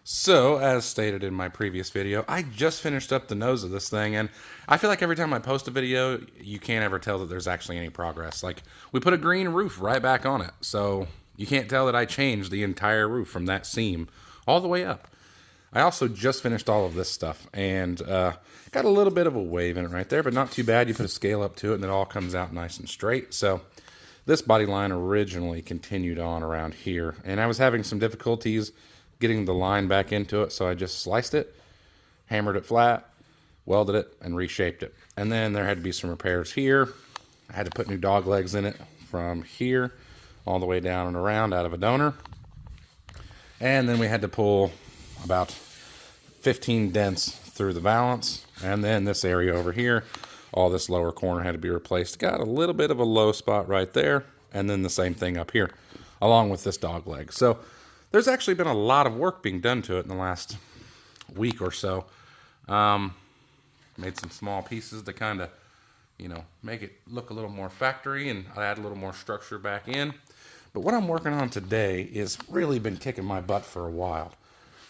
So, as stated in my previous video, I just finished up the nose of this thing, and I feel like every time I post a video, you can't ever tell that there's actually any progress. Like, we put a green roof right back on it, so you can't tell that I changed the entire roof from that seam all the way up. I also just finished all of this stuff, and got a little bit of a wave in it right there, but not too bad. You put a scale up to it, and it all comes out nice and straight. So, this body line originally continued on around here, and I was having some difficulties getting the line back into it, so I just sliced it, hammered it flat, welded it, and reshaped it. And then there had to be some repairs here. I had to put new dog legs in it from here all the way down and around out of a donor. And then we had to pull about 15 dents through the valance. And then this area over here, all this lower corner had to be replaced. Got a little bit of a low spot right there. And then the same thing up here, along with this dog leg. So there's actually been a lot of work being done to it in the last week or so. Made some small pieces to kind of, make it look a little more factory and add a little more structure back in. But what I'm working on today is really been kicking my butt for a while.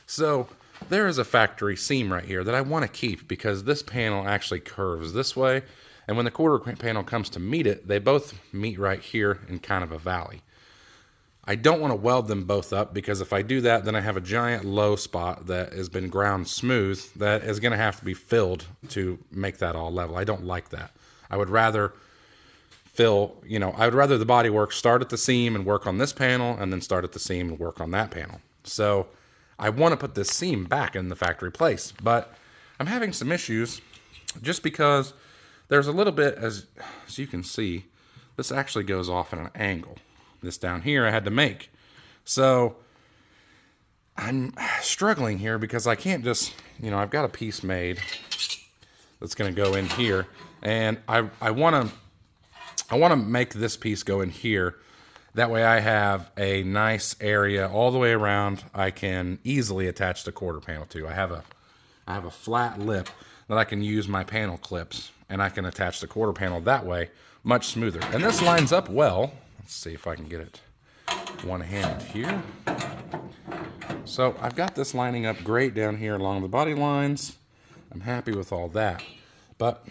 So there is a factory seam right here that I want to keep because this panel actually curves this way. And when the quarter panel comes to meet it, they both meet right here in kind of a valley. I don't want to weld them both up because if I do that, then I have a giant low spot that has been ground smooth that is going to have to be filled to make that all level. I don't like that. I would rather I would rather the body work start at the seam and work on this panel and then start at the seam and work on that panel. So I want to put this seam back in the factory place, but I'm having some issues just because there's a little bit, as you can see, this actually goes off at an angle. This down here I had to make. So I'm struggling here because I can't just, I've got a piece made that's going to go in here, and I want to make this piece go in here. That way I have a nice area all the way around I can easily attach the quarter panel to. I have a flat lip that I can use my panel clips, and I can attach the quarter panel that way much smoother. And this lines up well. Let's see if I can get it one hand here. So I've got this lining up great down here along the body lines. I'm happy with all that. But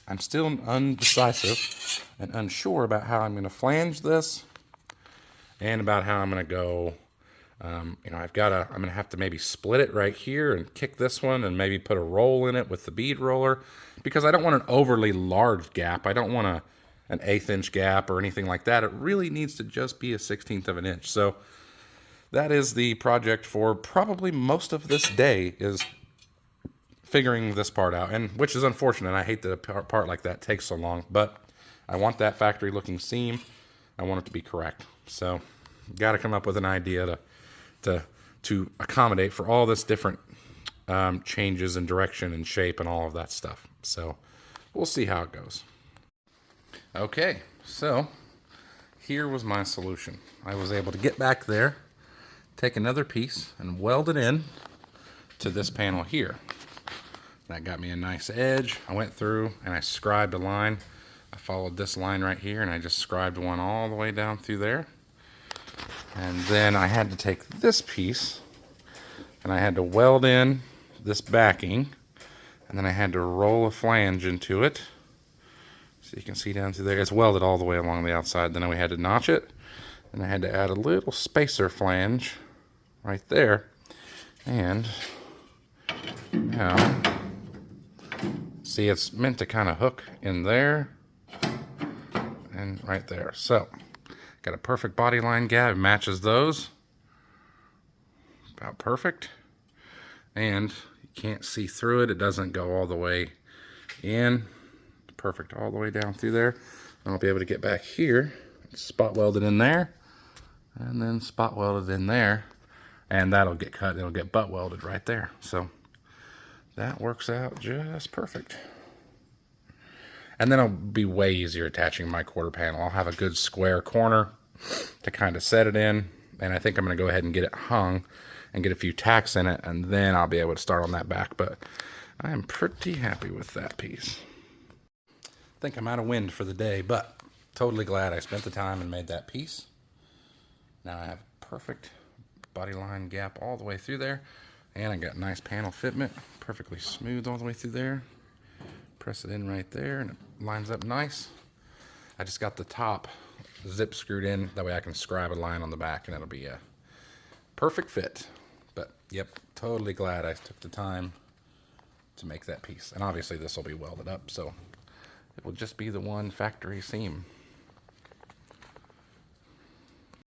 I'm still undecisive and unsure about how I'm going to flange this and about how I'm going to go. I'm going to have to maybe split it right here and kick this one and maybe put a roll in it with the bead roller because I don't want an overly large gap. I don't want an 1/8 inch gap or anything like that. It really needs to just be a 1/16 of an inch. So that is the project for probably most of this day, is figuring this part out, and which is unfortunate. I hate that a part like that takes so long, but I want that factory looking seam. I want it to be correct. So got to come up with an idea to accommodate for all this different changes in direction and shape and all of that stuff. So we'll see how it goes. Okay, so here was my solution. I was able to get back there, take another piece, and weld it in to this panel here. That got me a nice edge. I went through and I scribed a line. I followed this line right here, and I just scribed one all the way down through there. And then I had to take this piece, and I had to weld in this backing, and then I had to roll a flange into it. So you can see down through there, it's welded all the way along the outside. Then we had to notch it, and I had to add a little spacer flange right there. And now, see, it's meant to kind of hook in there and right there. So, got a perfect body line gap. It matches those. About perfect. And you can't see through it. It doesn't go all the way in. Perfect all the way down through there. I'll be able to get back here, spot welded in there, and then spot welded in there, and that'll get cut. It'll get butt welded right there. So that works out just perfect. And then it'll be way easier attaching my quarter panel. I'll have a good square corner to kind of set it in, and I think I'm going to go ahead and get it hung and get a few tacks in it, and then I'll be able to start on that back. But I am pretty happy with that piece. I think I'm out of wind for the day, but totally glad I spent the time and made that piece. Now I have a perfect body line gap all the way through there. And I got nice panel fitment, perfectly smooth all the way through there. Press it in right there and it lines up nice. I just got the top zip screwed in, that way I can scribe a line on the back and it'll be a perfect fit. But yep, totally glad I took the time to make that piece. And obviously this will be welded up, so it will just be the one factory seam.